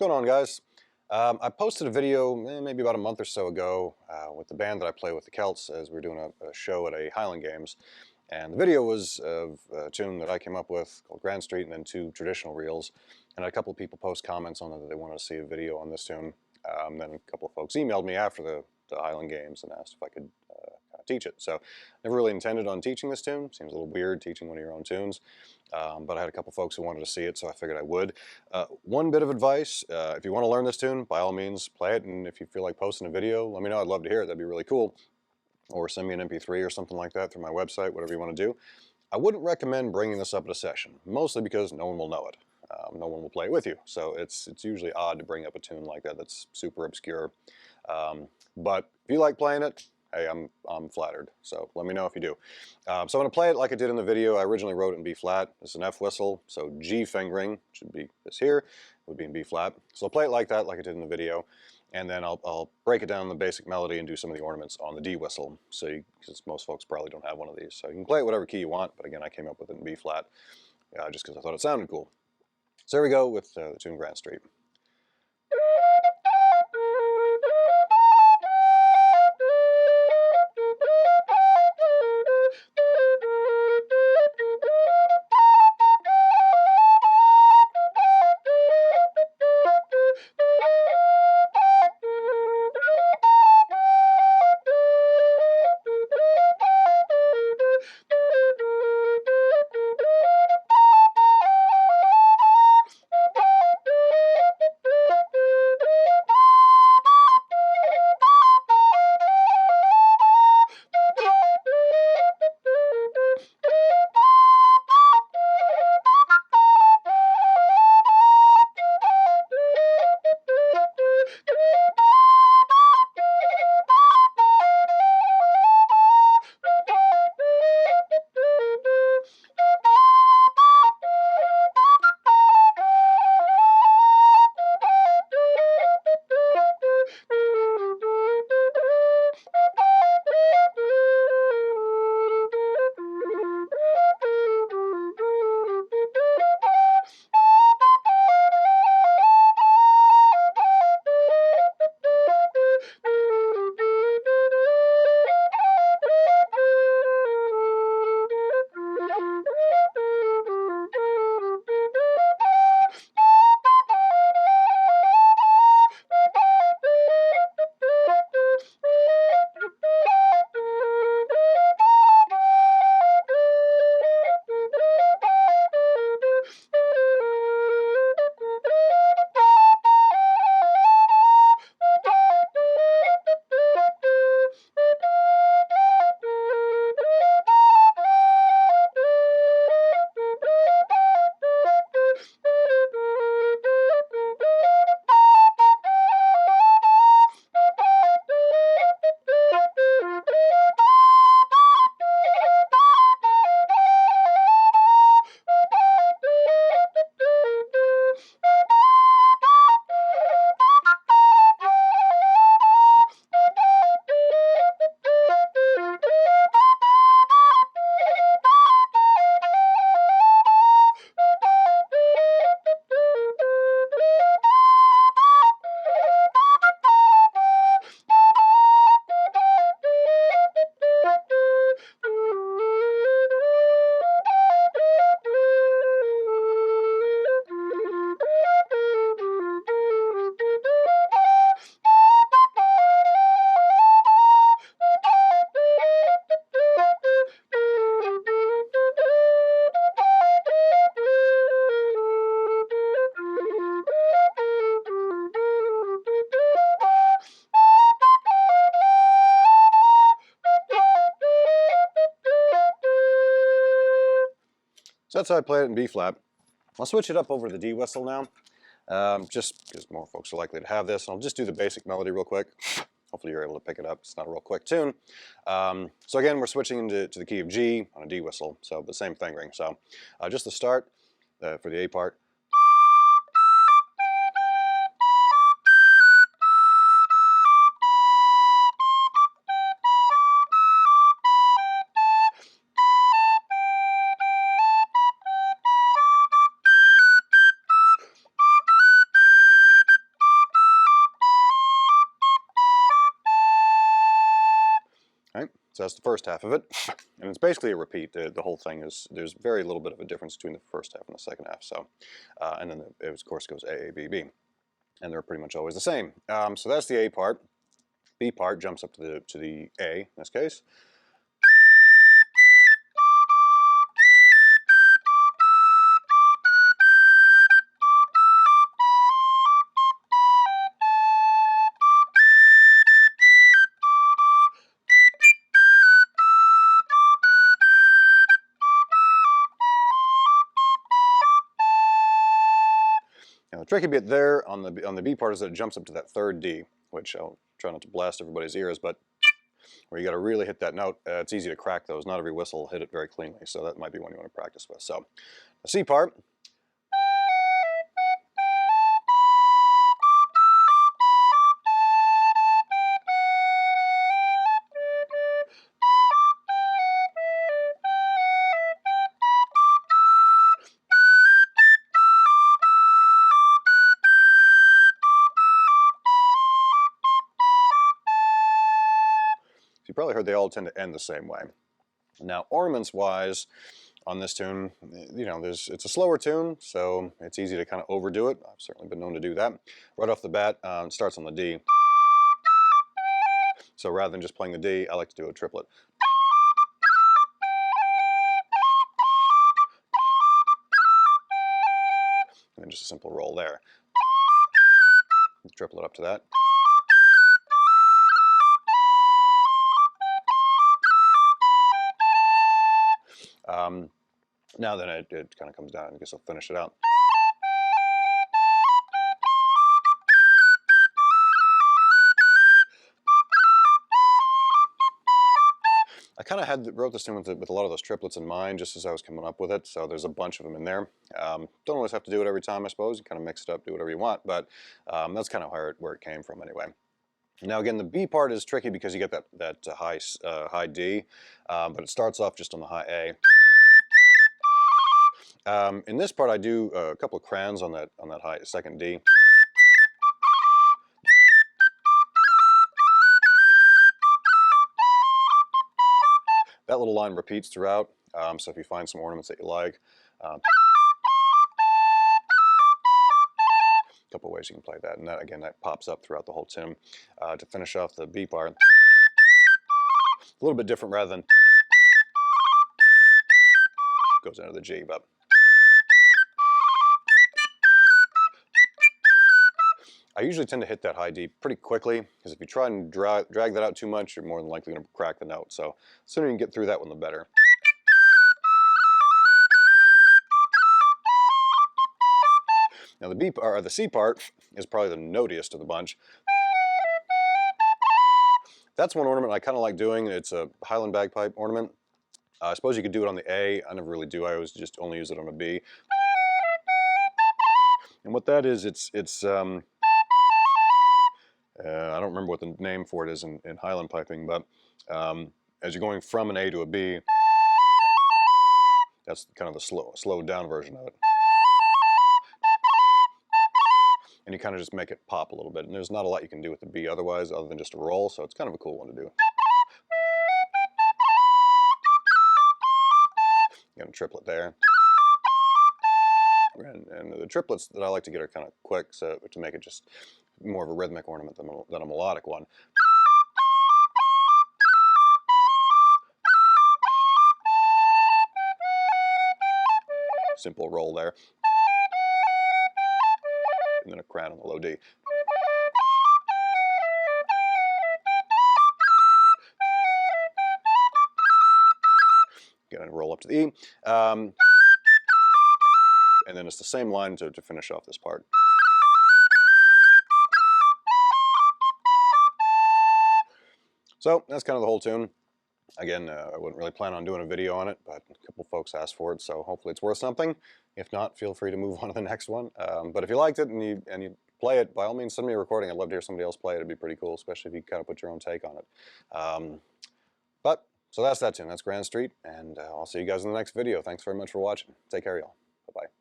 going on, guys? I posted a video maybe about a month or so ago with the band that I play with, the Celts, as we were doing a show at a Highland Games. And the video was of a tune that I came up with called Grand Street, and then two traditional reels. And I had a couple of people post comments on it that they wanted to see a video on this tune. Then a couple of folks emailed me after the Highland Games and asked if I could teach it. So never really intended on teaching this tune. Seems a little weird teaching one of your own tunes. But I had a couple folks who wanted to see it, so I figured I would. One bit of advice, if you want to learn this tune, by all means play it, and if you feel like posting a video, let me know. I'd love to hear it. That'd be really cool. Or send me an MP3 or something like that through my website, whatever you want to do. I wouldn't recommend bringing this up at a session, mostly because no one will know it. No one will play it with you, so it's usually odd to bring up a tune like that that's super obscure. But if you like playing it, hey, I'm flattered, so let me know if you do. So I'm going to play it like I did in the video. I originally wrote it in B flat. This is an F whistle, so G fingering should be this here, would be in B flat. So I'll play it like that, like I did in the video, and then I'll break it down the basic melody and do some of the ornaments on the D whistle, because most folks probably don't have one of these. So you can play it whatever key you want, but again, I came up with it in B flat just because I thought it sounded cool. So there we go with the tune Grand Street. So that's how I play it in B flat. I'll switch it up over to the D whistle now, just because more folks are likely to have this. And I'll just do the basic melody real quick. Hopefully you're able to pick it up. It's not a real quick tune. So again, we're switching into the key of G on a D whistle, so the same fingering. So just the start for the A part. So that's the first half of it, and it's basically a repeat. The whole thing is, there's very little bit of a difference between the first half and the second half. So, and then it of course goes A, A, B, B, and they're pretty much always the same. So that's the A part. B part jumps up to the A in this case. Now the tricky bit there on the B part is that it jumps up to that third D, which I'll try not to blast everybody's ears, but where you got to really hit that note. It's easy to crack those. Not every whistle will hit it very cleanly, so that might be one you want to practice with. So the C part. You probably heard they all tend to end the same way. Now, ornaments-wise, on this tune, you know, it's a slower tune, so it's easy to kind of overdo it. I've certainly been known to do that. Right off the bat, it starts on the D. So rather than just playing the D, I like to do a triplet. And then just a simple roll there. Triplet up to that. Now then it kind of comes down. I guess I'll finish it out. I kind of wrote this tune with a lot of those triplets in mind just as I was coming up with it, so there's a bunch of them in there. Don't always have to do it every time, I suppose. You kind of mix it up, do whatever you want, but that's kind of where it came from anyway. Now again, the B part is tricky because you get that high D, but it starts off just on the high A. In this part, I do a couple of crayons on that high second D. That little line repeats throughout, so if you find some ornaments that you like, a couple of ways you can play that, and that again, that pops up throughout the whole tune. To finish off the B part, a little bit different rather than goes into the G, but I usually tend to hit that high D pretty quickly, because if you try and drag that out too much, you're more than likely going to crack the note. So the sooner you can get through that one, the better. Now the C part is probably the notiest of the bunch. That's one ornament I kind of like doing. It's a Highland bagpipe ornament. I suppose you could do it on the A. I never really do. I always just only use it on a B. And what that is, it's I don't remember what the name for it is in Highland piping, but as you're going from an A to a B, that's kind of the slowed down version of it. And you kind of just make it pop a little bit. And there's not a lot you can do with the B otherwise, other than just a roll, so it's kind of a cool one to do. You got a triplet there. And the triplets that I like to get are kind of quick, so to make it just more of a rhythmic ornament than a melodic one. Simple roll there. And then a crown on the low D. Gonna roll up to the E. And then it's the same line to finish off this part. So that's kind of the whole tune. Again, I wouldn't really plan on doing a video on it, but a couple folks asked for it, so hopefully it's worth something. If not, feel free to move on to the next one. But if you liked it and you play it, by all means send me a recording. I'd love to hear somebody else play it. It'd be pretty cool, especially if you kind of put your own take on it. So that's that tune. That's Grand Street, and I'll see you guys in the next video. Thanks very much for watching. Take care, y'all. Bye-bye.